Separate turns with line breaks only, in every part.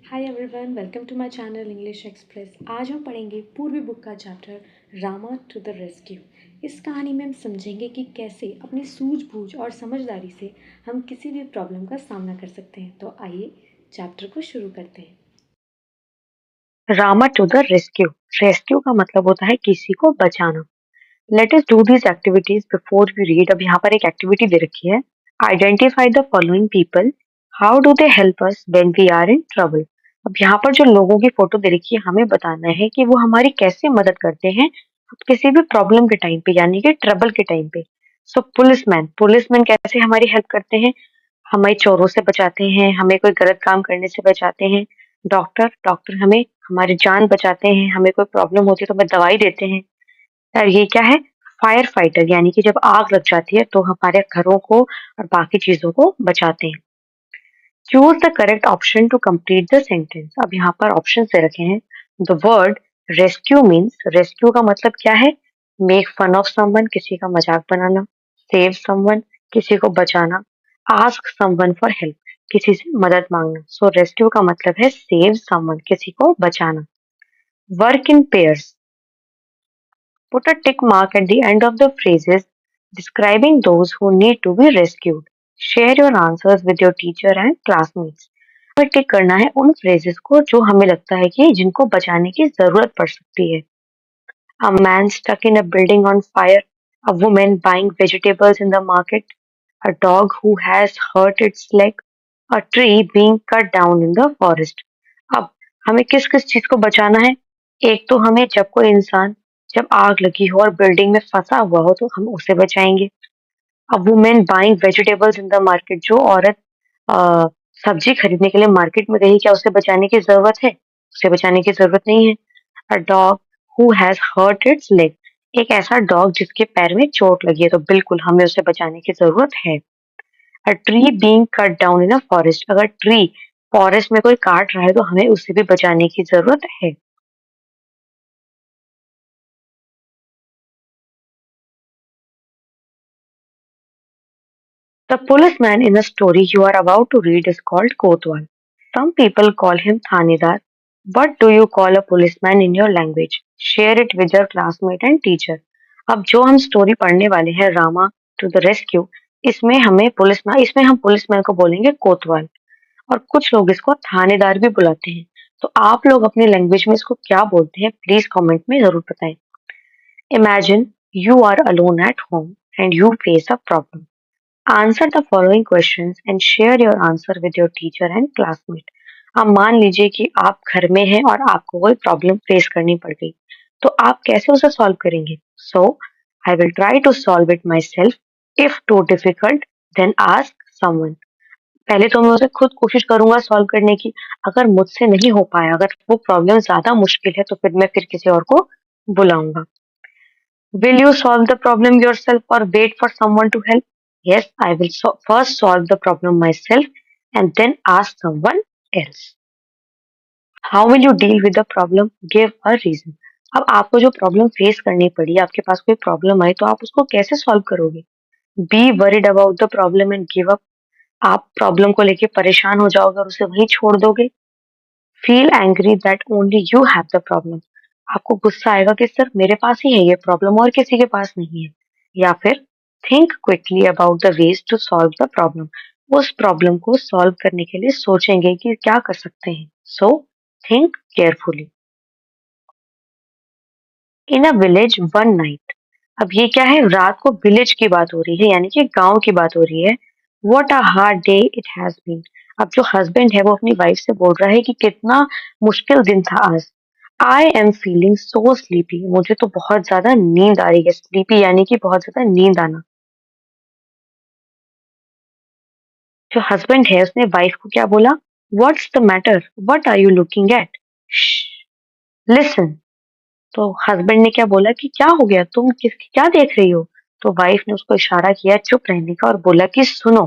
Hi everyone, welcome to my channel English Express. आज हम पढ़ेंगे पूर्वी बुक का chapter Rama to the rescue. इस कहानी में हम समझेंगे कि कैसे अपनी सूझबूझ और समझदारी से हम किसी भी प्रॉब्लम का सामना कर सकते हैं। तो आइए चैप्टर को शुरू करते हैं।
Rama to the rescue. Rescue का मतलब होता है किसी को बचाना। Let us do these activities before we read. अब यहाँ पर एक एक्टिविटी दे रखी है। Identify the following people. How do they help us when we are in trouble. अब यहाँ पर जो लोगों की फोटो दे रखी है, हमें बताना है कि वो हमारी कैसे मदद करते हैं किसी भी प्रॉब्लम के टाइम पे, यानी कि ट्रबल के टाइम पे। सो पुलिसमैन, पुलिसमैन कैसे हमारी हेल्प करते हैं? हमें चोरों से बचाते हैं, हमें कोई गलत काम करने से बचाते हैं। डॉक्टर, डॉक्टर हमें हमारी जान बचाते हैं, हमें कोई प्रॉब्लम होती है तो हमें दवाई देते हैं। और ये क्या है? फायर फाइटर, यानी कि जब आग लग जाती है तो हमारे घरों को और बाकी चीजों को बचाते हैं। Choose the correct option to complete the sentence. अब यहाँ पर ऑप्शन दे रखे हैं। The word rescue means, rescue का मतलब क्या है? मेक फन ऑफ समवन, किसी का मजाक बनाना। सेव समवन, किसी को बचाना। आस्क समवन फॉर हेल्प, किसी से मदद मांगना। सो रेस्क्यू का मतलब है सेव समवन, किसी को बचाना। Work in pairs. Put a tick mark at the end of the phrases describing those who need to be rescued. Share your answers with your teacher and classmates. पर टिक करना है उन फ्रेजेस को जो हमें लगता है कि जिनको बचाने की जरूरत पड़ सकती है। A man stuck in a building on fire. A woman buying vegetables in the market. A dog who has hurt its leg. A tree being cut down in the forest. अब हमें किस किस चीज को बचाना है? एक तो हमें जब कोई इंसान, जब आग लगी हो और बिल्डिंग में फंसा हुआ हो तो हम उसे बचाएंगे। अब women buying vegetables in the market, जो औरत अ, सब्जी खरीदने के लिए मार्केट में गई, क्या उसे बचाने की जरूरत है? उसे बचाने की जरूरत नहीं है। A dog who has hurt its leg, एक ऐसा डॉग जिसके पैर में चोट लगी है, तो बिल्कुल हमें उसे बचाने की जरूरत है। A tree being cut down in a forest, अगर ट्री फॉरेस्ट में कोई काट रहा है तो हमें उसे भी बचाने की जरूरत है। The policeman in the story you are about to read is called Kotwal. Some people call him Thanedar. What do you call a policeman in your language? Share it with your classmate and teacher. अब जो हम story पढ़ने वाले हैं, Rama to the rescue, इसमें हम policeman को बोलेंगे कोतवाल, और कुछ लोग इसको थानेदार भी बुलाते हैं। तो आप लोग अपनी लैंग्वेज में इसको क्या बोलते हैं, प्लीज कमेंट में जरूर बताएं। Imagine you are alone at home and you face a problem. Answer the following questions and share your answer with your teacher and classmate. अब मान लीजिए कि आप घर में हैं और आपको कोई प्रॉब्लम फेस करनी पड़ गई, तो आप कैसे उसे सॉल्व करेंगे? So I will try to solve it myself. If too difficult then ask someone. पहले तो मैं उसे खुद कोशिश करूंगा सॉल्व करने की। अगर मुझसे नहीं हो पाया, अगर वो प्रॉब्लम ज्यादा मुश्किल है, तो फिर किसी और को बुलाऊंगा। Will you solve the problem yourself or wait for someone to help? Yes, I will first solve the problem myself and then ask someone else. How will you deal with the problem? Give a reason. अब आपको जो problem face करनी पड़ी, आपके पास कोई problem आई, तो आप उसको कैसे सॉल्व करोगे? Be worried about the problem and give up. आप प्रॉब्लम को लेके परेशान हो जाओगे और उसे वहीं छोड़ दोगे। Feel angry that only you have the problem. आपको गुस्सा आएगा कि सिर्फ मेरे पास ही है ये प्रॉब्लम और किसी के पास नहीं है। या फिर think quickly about the ways to solve the problem. उस प्रॉब्लम को सॉल्व करने के लिए सोचेंगे कि क्या कर सकते हैं। So think carefully. In a village one night. अब ये क्या है? रात को विलेज की बात हो रही है, यानी कि गांव की बात हो रही है। What a hard day it has been. अब जो हस्बैंड है वो अपनी वाइफ से बोल रहा है कि कितना मुश्किल दिन था आज। I am feeling so sleepy. मुझे तो बहुत ज्यादा नींद आ रही है। स्लीपी यानी कि बहुत ज्यादा नींद आना। जो हस्बैंड है उसने वाइफ को क्या बोला? What's the matter? What are you looking at? Shh, listen. तो हस्बैंड ने क्या बोला कि क्या हो गया, तुम क्या देख रही हो? तो वाइफ ने उसको इशारा किया चुप रहने का और बोला कि सुनो,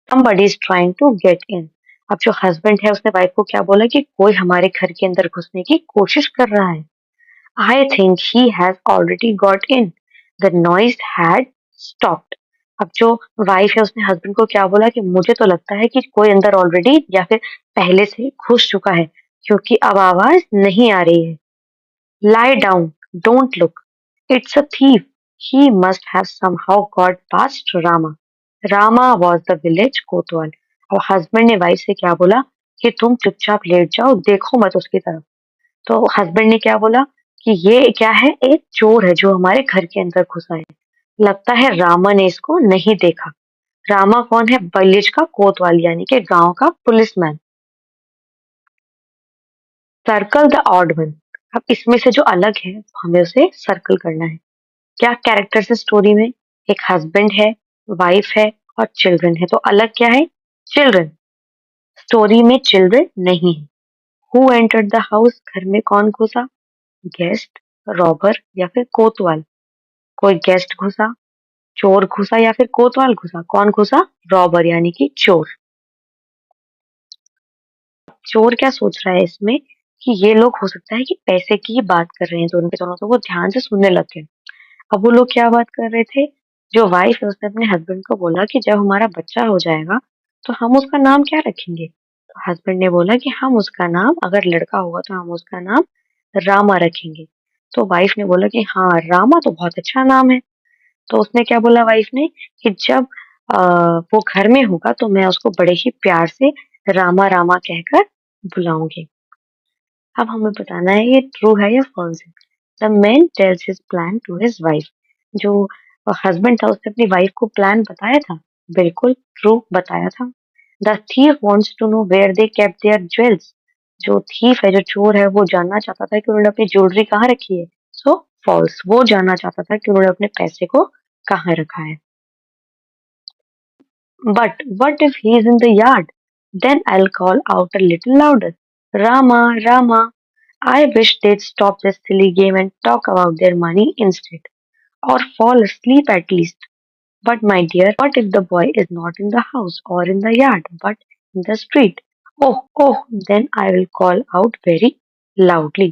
somebody is trying to get in. अब जो हस्बैंड है उसने वाइफ को क्या बोला कि कोई हमारे घर के अंदर घुसने की कोशिश कर रहा है। I think he has already got in. The noise had stopped. अब जो वाइफ है उसने हस्बैंड को क्या बोला कि मुझे तो लगता है कि कोई अंदर ऑलरेडी या फिर पहले से घुस चुका है क्योंकि अब आवाज नहीं आ रही है। lie down, don't look. It's a thief. He must have somehow got past Rama. Rama was the village कोतवाल। और हस्बैंड ने वाइफ से क्या बोला कि तुम चुपचाप लेट जाओ, देखो मत उसकी तरफ। तो हस्बैंड ने क्या बोला कि ये क्या है, एक चोर है जो हमारे घर के अंदर घुसा है। लगता है रामा ने इसको नहीं देखा। रामा कौन है? विलेज का कोतवाल यानी कि गांव का policeman. Circle the odd one. अब इसमें से जो अलग है हमें उसे सर्कल करना है। क्या कैरेक्टर्स है स्टोरी में? एक हस्बैंड है, वाइफ है और चिल्ड्रन है। तो अलग क्या है? चिल्ड्रन। स्टोरी में चिल्ड्रन नहीं है। Who entered the house? घर में कौन घुसा? गेस्ट, रॉबर या फिर कोतवाल। कोई गेस्ट घुसा, चोर घुसा या फिर कोतवाल घुसा? कौन घुसा? रॉबर यानी कि चोर। चोर क्या सोच रहा है इसमें कि ये लोग हो सकता है कि पैसे की ही बात कर रहे हैं दोनों के दोनों, तो वो ध्यान से सुनने लग गए। अब वो लोग क्या बात कर रहे थे? जो वाइफ है उसने अपने हस्बैंड को बोला कि जब हमारा बच्चा हो जाएगा तो हम उसका नाम क्या रखेंगे? तो हस्बैंड ने बोला कि हम उसका नाम, अगर लड़का होगा तो हम उसका नाम रामा रखेंगे। तो वाइफ ने बोला कि हाँ, रामा तो बहुत अच्छा नाम है। तो उसने क्या बोला वाइफ ने कि जब वो घर में होगा तो मैं उसको बड़े ही प्यार से रामा रामा कहकर बुलाऊंगी। अब हमें बताना है ये ट्रू है या फॉल्स है। The man tells his plan to his wife. जो हस्बैंड था उसने अपनी वाइफ को प्लान बताया था। बिल्कुल ट्रू बताया था। The thief wants to know where they kept their jewels. जो थीफ है, जो चोर है, वो जानना चाहता था कि उन्होंने अपनी ज्वेलरी कहाँ रखी है। सो फॉल्स। वो जानना चाहता था कि उन्होंने अपने पैसे को कहाँ रखा है। But what if he is in the yard? Then I'll call out a little louder. Rama, Rama, I wish they'd stop this silly game and talk about their money instead. Or fall asleep at least. But my dear, what if the boy is not in the house or in the yard, but in the street? Oh, oh, then I will call out very loudly.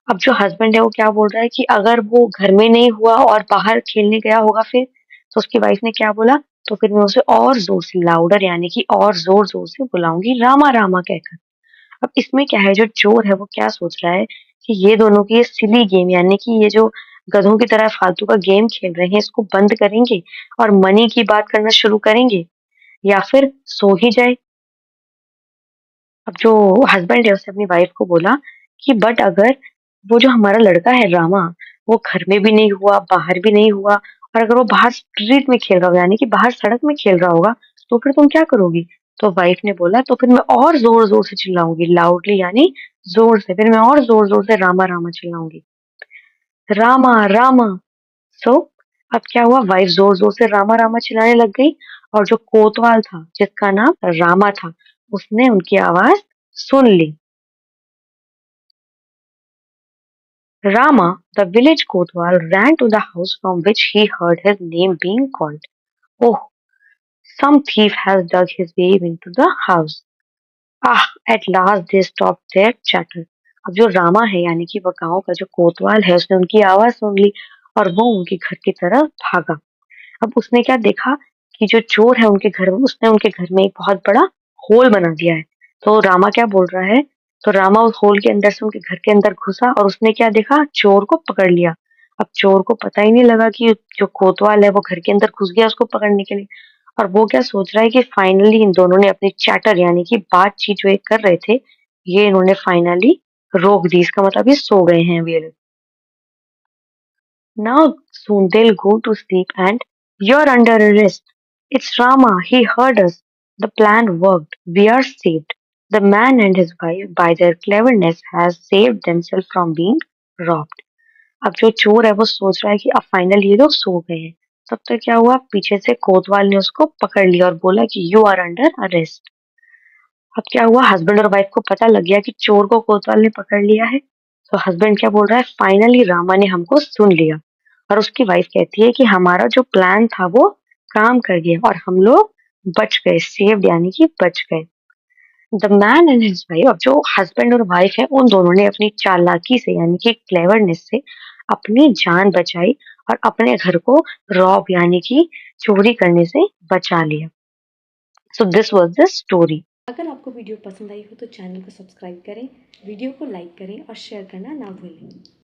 अब जो husband है वो क्या बोल रहा है कि अगर वो घर में नहीं हुआ और बाहर खेलने गया होगा फिर? तो उसकी वाइफ ने क्या बोला? तो फिर मैं उसे और ज़ोर से, लाउडर यानी कि और ज़ोर-ज़ोर से बुलाऊँगी, रामा रामा कहकर। अब इसमें क्या है, जो चोर है वो क्या सोच रहा है कि ये दोनों की ये सिली गेम यानी कि ये जो गधों की तरह फालतू का गेम खेल रहे हैं इसको बंद करेंगे और मनी की बात करना शुरू करेंगे या फिर सो ही जाए। अब जो हस्बैंड है उसने अपनी वाइफ को बोला कि बट अगर वो जो हमारा लड़का है रामा, वो घर में भी नहीं हुआ, बाहर भी नहीं हुआ और अगर वो बाहर स्ट्रीट में खेल रहा होगा यानी कि बाहर सड़क में खेल रहा होगा, तो फिर तुम क्या करोगी? तो वाइफ ने बोला तो फिर मैं और ज़ोर-ज़ोर से चिल्लाऊँगी, लाउडली यानी ज़ोर से, फिर मैं और ज़ोर-ज़ोर से रामा रामा चिल्लाऊँगी। रामा, रामा। सो अब क्या हुआ, वाइफ ज़ोर-ज़ोर से रामा रामा चिल्लाने लग गई और जो कोतवाल था, जिसका नाम रामा था, उसने उनकी आवाज़ सुन ली। Rama, the village kotwal, ran to the house from which he heard his name being called. Oh, some thief has dug his way into the house. Ah, at last they stopped their chatter. अब जो रामा है यानी कि वो गांव का जो कोतवाल है उसने उनकी आवाज सुन ली और वो उनके घर की तरफ भागा। अब उसने क्या देखा कि जो चोर है उनके घर में, उसने उनके घर में एक बहुत बड़ा होल बना दिया है। तो रामा क्या बोल रहा है? तो रामा उस होल के अंदर से उनके घर के अंदर घुसा और उसने क्या देखा? चोर को पकड़ लिया। अब चोर को पता ही नहीं लगा कि जो कोतवाल है वो घर के अंदर घुस गया उसको पकड़ने के लिए। और वो क्या सोच रहा है कि फाइनली इन दोनों ने अपनी चैटर यानी कि बातचीत जो ये कर रहे थे, ये इन्होंने फाइनली रोक दी। इसका मतलब ये सो गए हैं अभी ये लोग। Now soon they'll go to sleep and you're under arrest. It's Rama. He heard us. The plan worked. We are saved. The man and his wife, by their cleverness, has saved themselves from being robbed. अब जो चोर है वो सोच रहा है कि अब फाइनल ये लोग सो गए हैं। तब तक क्या हुआ, पीछे से कोतवाल ने उसको पकड़ लिया और बोला कि यू आर अंडर अरेस्ट। अब क्या हुआ, हस्बैंड और वाइफ को पता लग गया कि चोर को कोतवाल ने पकड़ लिया है। तो हस्बैंड क्या बोल रहा है, फाइनली रामा ने हमको सुन लिया। और उसकी वाइफ कहती है कि हमारा जो प्लान था वो काम कर गया और हम लोग बच गए, सेव्ड यानी कि बच गए। The man and his wife, अब जो हस्बैंड और वाइफ है उन दोनों ने अपनी चालाकी से यानी कि क्लेवरनेस से अपनी जान बचाई और अपने घर को रॉब यानी कि चोरी करने से बचा लिया। So this was the story.
अगर आपको वीडियो पसंद आई हो तो चैनल को सब्सक्राइब करें, वीडियो को लाइक करें और शेयर करना ना भूलें।